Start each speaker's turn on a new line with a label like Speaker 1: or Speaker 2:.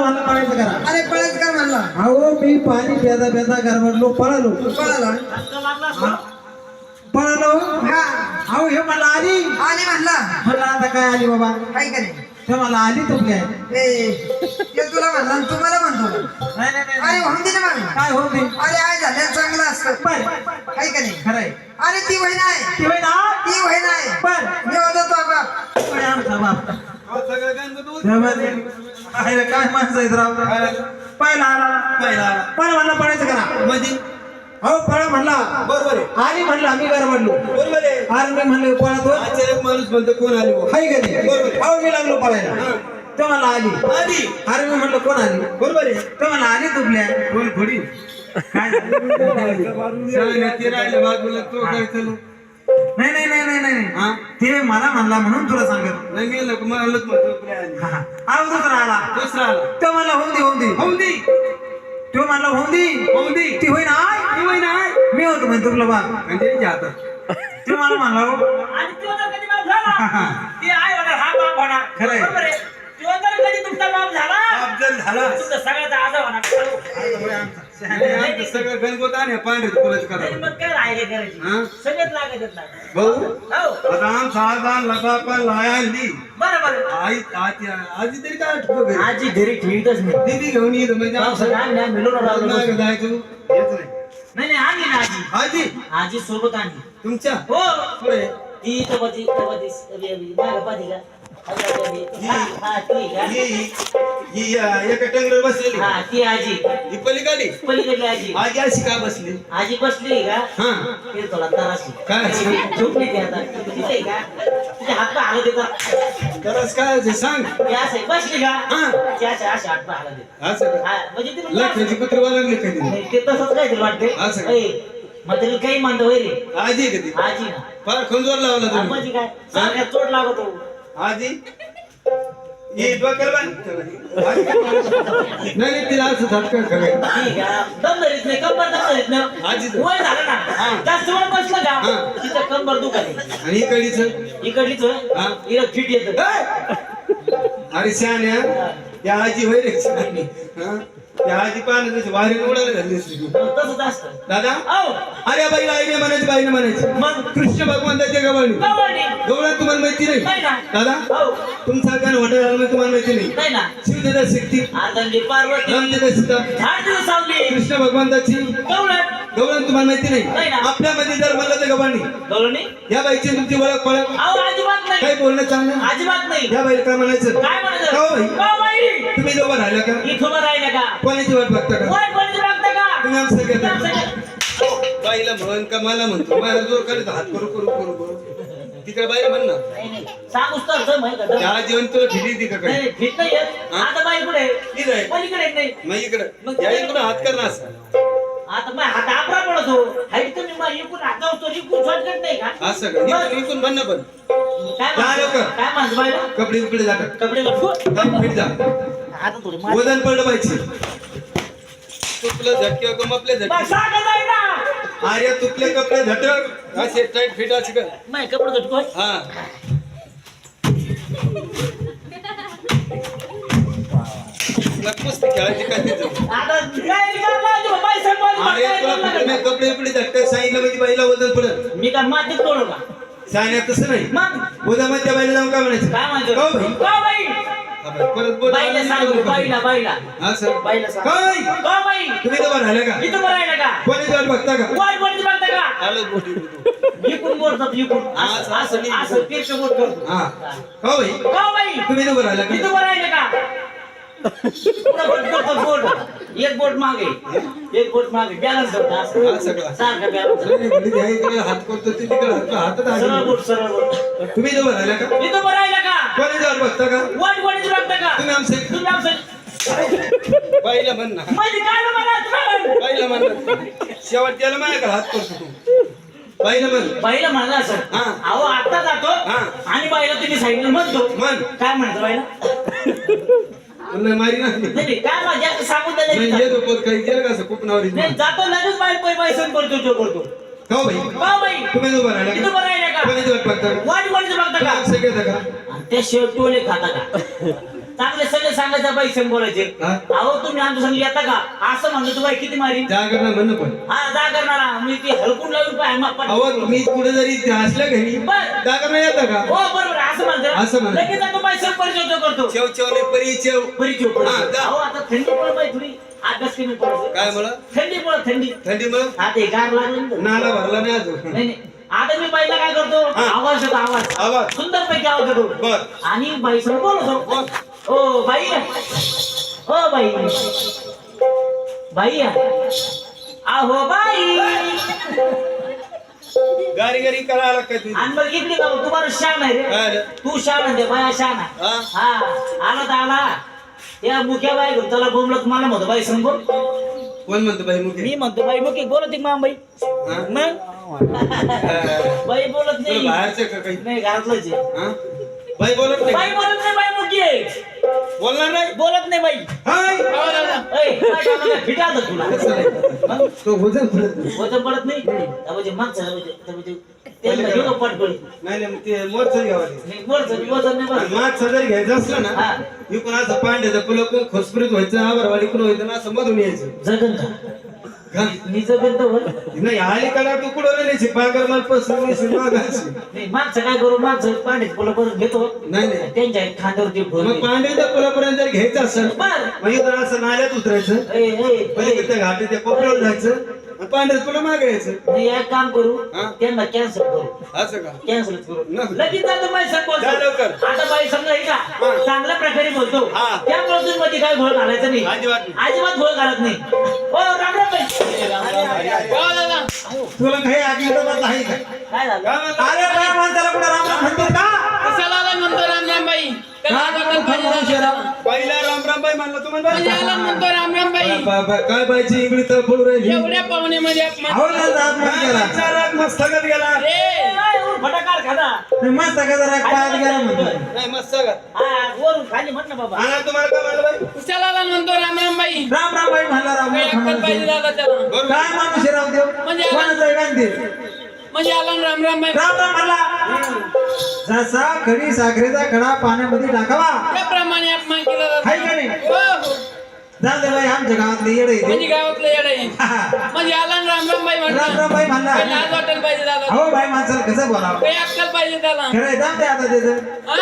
Speaker 1: म्हणलं पळायचं करा.
Speaker 2: अरे पळत कर म्हणला.
Speaker 1: अहो मी पाणी पेदा पेदा गरबडलो पळालो.
Speaker 2: पळाला
Speaker 1: पळालो.
Speaker 2: हा
Speaker 1: अहो हे मला आली
Speaker 2: म्हणला.
Speaker 1: म्हणलं आता काय आली बाबा
Speaker 2: काय करे
Speaker 1: ते मला आली तुपली आहे.
Speaker 2: ते तुला म्हणला आणि तुम्हाला म्हणतो.
Speaker 1: नाही नाही
Speaker 2: अरे
Speaker 1: नाही
Speaker 2: होऊन दे ना मग.
Speaker 1: काय हो दे
Speaker 2: अरे आहे झालं चांगलं असतं.
Speaker 1: बर
Speaker 2: काय करे
Speaker 1: खरंय
Speaker 2: अरे ती वही नाही.
Speaker 1: ती होय ना
Speaker 2: ती वही नाही.
Speaker 1: बर
Speaker 2: मी होतो तो बाप.
Speaker 1: पण आमचा बाप अरे काय माणसं आहेत राव. पहिला आला पण म्हणलं पळायचं करा
Speaker 3: मध्ये
Speaker 1: अहो पळा म्हणला
Speaker 3: बरोबर आहे
Speaker 1: आली म्हणलं आम्ही गरबडलो.
Speaker 3: बरोबर आहे
Speaker 1: अरे मी म्हणलं पळतो
Speaker 3: आचार्य माणूस म्हणतो कोण आली बुवा?
Speaker 1: हाय का नाही अहो मी लागलो पळायला ते मला आली
Speaker 3: आली
Speaker 1: अरे मी म्हणलं कोण आली
Speaker 3: बरोबर आहे
Speaker 1: ते मला आली तुपल्या
Speaker 3: कोण खोडी
Speaker 1: काय
Speaker 3: ते राहिले बाजूला तो काय चलो
Speaker 1: नाही नाही नाही नाही नाही
Speaker 3: हा
Speaker 1: ते मला म्हणला म्हणून तुला सांगत
Speaker 3: नाही गेलं का म्हणलंच म्हणतो इकडे आली
Speaker 1: अहो दुसरा आला
Speaker 3: दुसरा आला
Speaker 1: तो म्हणला होऊन दे
Speaker 3: होऊन दे
Speaker 1: तो म्हणला होऊन
Speaker 3: होऊन दे
Speaker 1: ती होईना
Speaker 3: ती वही नाही
Speaker 1: मी होतो म्हणजे तुला बाप
Speaker 3: म्हणजे तिच्या हातात
Speaker 1: ते मला म्हणला हो
Speaker 4: आणि तो जर कधी बाप झाला ती आई होणार हा बाप होणार
Speaker 1: खरंय.
Speaker 4: बरोबर आहे. तो जर कधी तुमचा बाप झाला
Speaker 3: बाप जर झाला
Speaker 4: तुमचा सगळ्याचा आजा होणार.
Speaker 3: आणि आमचं सगळं गणगोत आणि पांढरे फुलाच
Speaker 4: तरी
Speaker 3: करा
Speaker 4: मग काय राहिले करायची
Speaker 3: हा?
Speaker 4: सगळेच लागत नाही
Speaker 3: भाऊ
Speaker 4: हो
Speaker 3: आता आमचा आजा लता पण लाय आणली
Speaker 4: बरोबर
Speaker 3: आई आजी तरी काय आठवतो घरी?
Speaker 4: आजी घरी ठेवीतच नाही
Speaker 3: दीदी घेऊन येतो म्हणजे आमचं
Speaker 4: नाही मिळून राहिलो
Speaker 3: नाही जायचं हेच नाही
Speaker 4: नाही आणली ना आजी
Speaker 3: आजी
Speaker 4: आजी सोबत आणली
Speaker 3: तुमच्या
Speaker 4: हो
Speaker 3: पुढे
Speaker 4: ती तपती माग पाठी का हा ती का
Speaker 3: ही एका टंगडर बसलेली
Speaker 4: हा ती आजी
Speaker 3: ही पलीकडली
Speaker 4: पलीकडली आजी
Speaker 3: आजी अशी का बसली
Speaker 4: आजी बसली का
Speaker 3: हा
Speaker 4: ते थोडा तराशी
Speaker 3: काय?
Speaker 4: झोपली ती आता तिथे का तुझे हात पाय हलत येतात
Speaker 3: तरच काय ते सांग
Speaker 4: ती असं बसली का
Speaker 3: हा.
Speaker 4: ती असे असे हात पाय हलत येतात
Speaker 3: असं का?
Speaker 4: हा, म्हणजे तिला
Speaker 3: लखाची कुत्री लागली कधी
Speaker 4: नाही, ते तसंच काय तुला वाटते
Speaker 3: असं का?
Speaker 4: मग तिला काही म्हणतो होय रे
Speaker 3: आजी कधी
Speaker 4: आजी ना
Speaker 3: फार खंजोर लावला तुम्ही
Speaker 4: म्हणजे काय सारख्या चोट लागतो
Speaker 3: आजी ही डोक्याला बांध. आजी नाही नाही तिला असं झटका खरं
Speaker 4: ठीक आहे दम धरीत नाही कंबर दम धरीत नाही
Speaker 3: आजीच.
Speaker 4: वय झालं
Speaker 3: हा.
Speaker 4: ना जास्त वेळ बसलं का
Speaker 3: हा.
Speaker 4: तिचं कंबर दुखाली
Speaker 3: आणि इकडीच
Speaker 4: इकडलीच होय
Speaker 3: हा.
Speaker 4: हिला फिट येत
Speaker 3: अरे शहाण्या त्या आजी होय रे शहाणी. हा? त्या आजी पाहणं तशी वारी उडायला घालली असती.
Speaker 4: तसंच असतं
Speaker 3: दादा
Speaker 4: औ
Speaker 3: अरे बाईला आईने म्हणायची बाईने म्हणायची
Speaker 4: मग
Speaker 3: कृष्ण भगवंताच्या गवळणी
Speaker 4: कवळणी
Speaker 3: गवळण तुम्हाला माहिती
Speaker 4: नाही
Speaker 3: नाही
Speaker 4: ना
Speaker 3: दादा
Speaker 4: हो
Speaker 3: तुमचा गाणं हॉटेल तुम्हाला माहिती नाही
Speaker 4: नाही ना
Speaker 3: शिवदेदा शक्ती
Speaker 4: आदंडी पार्वती
Speaker 3: रामदेदा सीता
Speaker 4: झाड दिवस सावली
Speaker 3: कृष्ण भगवंताची
Speaker 4: कवळण
Speaker 3: गवळण तुम्हाला माहिती
Speaker 4: नाही
Speaker 3: नाही
Speaker 4: ना.
Speaker 3: आपल्यामध्ये जर म्हणलं तर गवळणी
Speaker 4: कवळणी
Speaker 3: या बाईची तुमची ओळख पळख
Speaker 4: अहो अजिबात नाही
Speaker 3: काही बोलणं चाललं
Speaker 4: अजिबात नाही
Speaker 3: या बाईला काय म्हणायचं
Speaker 4: काय म्हणायचं
Speaker 3: हो बाई
Speaker 4: का बाई
Speaker 3: तुम्ही जवळ राहिला का
Speaker 4: इथं उभं राहिलं का
Speaker 3: कोणाची वाट बघता का
Speaker 4: वाट कोणाची बघता का
Speaker 3: तुम्ही आमचं
Speaker 4: तुम्ही
Speaker 3: घेता
Speaker 4: आमचं काय?
Speaker 3: बाईला म्हण का मला म्हणतो माझ्या जोर करत हात करू करू करू करू तिकडे बाईला म्हण ना
Speaker 4: नाही नाही सांगूच तर जम आहे का
Speaker 3: त्या जेवण तुला फिरी ती का
Speaker 4: नाही
Speaker 3: काय
Speaker 4: नाही, फिट नाही येत
Speaker 3: हा?
Speaker 4: आता बाई कुठे
Speaker 3: इथं आहे.
Speaker 4: पलीकडे नाही
Speaker 3: मग इकडं
Speaker 4: मग
Speaker 3: या इकडं हात कर ना असं
Speaker 4: आता मग हात आपला पडतो हाईट तुम्ही मग इकून हातावर तो इकून शॉर्टकट नाही का
Speaker 3: असं का इकडून इकडून म्हण ना पण
Speaker 4: काय
Speaker 3: जा
Speaker 4: म्हणतो
Speaker 3: लवकर.
Speaker 4: काय म्हणतो बाईला
Speaker 3: कपडे बिपडे जातात
Speaker 4: कपडे लटकू
Speaker 3: फिट जा
Speaker 4: आता थोडी मार
Speaker 3: वजन पडलं पाहिजे तुपलं झटके कमपले झटके
Speaker 4: बसा का जाई ना
Speaker 3: अरे तुपले कपडे झटक असे टाईट फिट असे कर
Speaker 4: नाही कपडे लटकू
Speaker 3: हा कुस्ती खेळायची काय तिथं
Speaker 4: आता काय करणार बाई
Speaker 3: अरे तुला
Speaker 4: सांभाळ
Speaker 3: कपडे बिपडे झटके सांगितलं म्हणजे बाईला वजन पडत
Speaker 4: मी काय मातीत तोडू का
Speaker 3: सांगण्यात तसं नाही
Speaker 4: मग
Speaker 3: उद्या मग त्या बाईला जाऊन काय म्हणायचं
Speaker 4: काय म्हणतो
Speaker 3: हो बाई.
Speaker 4: का बाई
Speaker 3: हा बाई, परत बोल
Speaker 4: बाईला सांगू बाईला
Speaker 3: हा सर
Speaker 4: बाईला सांग
Speaker 3: काय
Speaker 4: का बाई
Speaker 3: तुम्ही तर राहिले का
Speaker 4: इथं बरं आहे का
Speaker 3: कोणी वाट बघता का
Speaker 4: वाट कोणती बघता का
Speaker 3: आलं बोटी
Speaker 4: इकून बोलतात इकून असं असं असं तीर्थ बोट करतो
Speaker 3: हा हो भाई
Speaker 4: का बाई
Speaker 3: तुम्ही तर राहिला
Speaker 4: इथं
Speaker 3: का
Speaker 4: बरं आहे का पुढं बोट करतो बोट एक बोट मागे एक बोट मागे बॅलन्स करतो
Speaker 3: हा,
Speaker 4: असं
Speaker 3: सगळं.
Speaker 4: सारखं बॅलन्स
Speaker 3: नाही, नाही, घरी इकडे हात करतो ते तिकडे हातात
Speaker 4: सरळ
Speaker 3: हात
Speaker 4: बोट सरळ बोट
Speaker 3: तुम्ही तर राहिला का
Speaker 4: इथं बरं आहे का
Speaker 3: कोणी वाट बघता का
Speaker 4: वाट कोणती बघता का
Speaker 3: तुम्ही आमचे
Speaker 4: तुम्ही आमचं
Speaker 3: बाईला म्हण ना
Speaker 4: माझी काय म्हणा
Speaker 3: बाईला म्हण ना. शेवट त्याला माझ्याकडे हात करतो तू बाईला म्हण
Speaker 4: बाईला म्हणला असं
Speaker 3: हा.
Speaker 4: अहो आता जातो
Speaker 3: हा.
Speaker 4: आणि बाईला तुम्ही सांगितलं म्हणतो
Speaker 3: म्हण
Speaker 4: काय म्हणतो बाईला
Speaker 3: नाही मारी नाही
Speaker 4: नाही नाही, काय माझ्या सांगून
Speaker 3: नाही
Speaker 4: द्यायला
Speaker 3: येतो पोर काही गेलं का असं खूप नावारी
Speaker 4: नाही जातो लगेच बाई पैसे करतो जो करतो
Speaker 3: हो भाई
Speaker 4: का बाई
Speaker 3: तुम्ही उभं राहिला
Speaker 4: इथं बरं आहे
Speaker 3: का
Speaker 4: का
Speaker 3: कोणी वाट बघता का
Speaker 4: वाट कोणती बघता का
Speaker 3: सगळं का
Speaker 4: आणि त्या शेव टोले खाता का चांगले सगळे सांगायचं बाई संग बोलायचे
Speaker 3: हा?
Speaker 4: अहो तुम्ही आमच्या संग येता का असं म्हणलं तू बाई किती मारी
Speaker 3: जागर ना म्हणणं पण
Speaker 4: हा जा करणारा मी ती हलकून लावून पाय मग पण
Speaker 3: अहो तुम्ही कुठे जरी असल्या घरी
Speaker 4: बर
Speaker 3: जागर नाही येतं का
Speaker 4: हो बरोबर आहे, असं म्हणतो
Speaker 3: असं म्हणतो.
Speaker 4: लगेच आपण बाई संग परिचय करतो
Speaker 3: चेव चेव नाही परी चेव
Speaker 4: परिचय
Speaker 3: हा, जा.
Speaker 4: अहो आता थंडी पडत बाई थोडी अभ्यास कमी पडतो
Speaker 3: काय मला
Speaker 4: थंडी पडत थंडी
Speaker 3: थंडी मग
Speaker 4: हा ते गार लागलं ना.
Speaker 3: नाला भरला नाही अजून
Speaker 4: नाही नाही आता मी बाईला काय करतो
Speaker 3: हा.
Speaker 4: आवाज येतो आवाज
Speaker 3: आवाज
Speaker 4: सुंदर पैकी आवाज येतो
Speaker 3: बर
Speaker 4: आणि बाई संग बोलतो
Speaker 3: बोल.
Speaker 4: ओ बाई ओ बाई बाई आहो बाई
Speaker 3: गारी गारी करायला काय तुझी
Speaker 4: आणि मग इकडे का तुम्हाला शान आहे
Speaker 3: काय
Speaker 4: रे
Speaker 3: आलं?
Speaker 4: तू शान आहे बाया शान आहे
Speaker 3: हा?
Speaker 4: हा आला तर आला त्या मुख्या बाई घेऊन त्याला बोमलं तुम्हाला म्हणतो बाई संग बोल
Speaker 3: कोण म्हणतो बाई मुके
Speaker 4: मी म्हणतो बाई मुकी बोलत एक माम बाई
Speaker 3: हा?
Speaker 4: मग बाई बोलत
Speaker 3: तुला
Speaker 4: नाही
Speaker 3: बाहेरचं का काही
Speaker 4: नाही घरातलंच आहे.
Speaker 3: हा? बाई बोलत नाही
Speaker 4: बाई बोलत नाही बाई मुकी आहे.
Speaker 3: बोलणार नाही
Speaker 4: बोलत नाही बाई
Speaker 3: हाय
Speaker 4: ऐ, काय काम आहे? फिटाळतं तुला
Speaker 3: असं नाही.
Speaker 4: मग
Speaker 3: तो वजन पडत नाही.
Speaker 4: वजन पडत नाही त्यामध्ये मागचं तेल घेऊन पट पडत
Speaker 3: नाही नाही, मग ते मोरचं घ्यावं ते.
Speaker 4: नाही वरचं वजन नाही
Speaker 3: आणि
Speaker 4: बरं
Speaker 3: मागचं जर घ्यायचं असलं ना
Speaker 4: हा.
Speaker 3: इकडून असं पांढऱ्याचं फुलं कोण खोसपुरीत व्हायचं आभारवाडी कोण व्हायचं ना असं मधून यायचं
Speaker 4: जगन
Speaker 3: का?
Speaker 4: मी जगन तर होय.
Speaker 3: नाही अलीकडे तू कुठं राहिली पागर मला पसरून मागायची
Speaker 4: नाही मागचं काय करू मागचं पांडे फुलं परत घेतो
Speaker 3: नाही नाही
Speaker 4: त्यांच्या खांद्यावरती
Speaker 3: मग
Speaker 4: ठेवून
Speaker 3: पांढऱ्याच्या फुलापर्यंत जर घ्यायचं असेल
Speaker 4: बर
Speaker 3: मग इथं असं नाल्यात उतरायचं पहिले त्या घाटी त्या कोपऱ्यावर जायचं आणि पांढऱ्यात फुलं मागायचं
Speaker 4: नाही एक काम करू
Speaker 3: हा?
Speaker 4: त्यांना कॅन्सल करू
Speaker 3: असं का
Speaker 4: कॅन्सल करू
Speaker 3: न.
Speaker 4: लगेच जातो बाई संग बोलतो.
Speaker 3: जा लवकर.
Speaker 4: आता बाई समजा आहे का चांगल्या प्रकारे बोलतो
Speaker 3: हा.
Speaker 4: त्या प्रोसेस मध्ये काय घोळ घालायचं नाही
Speaker 3: अजिबात नाही.
Speaker 4: अजिबात घोळ घालत नाही हो राम राम बाई
Speaker 1: तुला काही आज्ञा आहे का
Speaker 4: काय झालं
Speaker 3: काय म्हणतो?
Speaker 1: अरे बाया माणसाला कुठं राम राम म्हणतील का
Speaker 5: कशाला आला म्हणतो रामरामबाई
Speaker 3: पहिला रामरामबाई म्हणलं तुम्हाला
Speaker 5: कशाला म्हणतो रामरामबाई
Speaker 3: काय बायची इंगळी तर पडू राहिली
Speaker 5: एवढ्या पाहुण्यामध्ये
Speaker 1: अहो त्यांचा अपमान केला
Speaker 3: काय चार मस्त थकत गेला
Speaker 4: फटाकार खाना
Speaker 1: ते मस्त का जरा पायात गेला म्हणतो
Speaker 3: नाही मस्त सगळं
Speaker 4: हा वरून खाली म्हण ना बाबा
Speaker 3: आणा तुम्हाला काय म्हणलं बाई
Speaker 5: कशाला आला म्हणतो रामरामबाई
Speaker 1: राम राम बाई म्हणला राम
Speaker 5: काही
Speaker 1: राम
Speaker 5: अक्कल पाहिजे
Speaker 1: म्हणला.
Speaker 5: झाला त्याला
Speaker 3: बरोबर
Speaker 1: काय माणूस राव देव
Speaker 5: म्हणजे
Speaker 1: कोणाचं गांधी
Speaker 5: म्हणजे आला ना रामरामबाई
Speaker 1: राम राम म्हणला जसा खडी साखरेचा खडा पाण्यामध्ये टाकावा
Speaker 5: त्याप्रमाणे अपमान केला
Speaker 1: हाय
Speaker 5: जातो
Speaker 1: का नाही
Speaker 5: हो, हो.
Speaker 1: जाऊ दे बाई आमच्या गावातले येडे
Speaker 5: म्हणजे
Speaker 1: इथे.
Speaker 5: गावातलं येड आहे
Speaker 1: हा.
Speaker 5: म्हणजे आला ना रामरामबाई
Speaker 1: राम राम
Speaker 5: म्हणला
Speaker 1: बाई म्हणला
Speaker 5: काही लाज वाटायला पाहिजे झाला
Speaker 1: अहो बाई माणसाला कसं बोलावं
Speaker 5: काही अक्कल पाहिजे त्याला
Speaker 1: खरं आहे जाऊ दे आता त्याचं
Speaker 5: हा?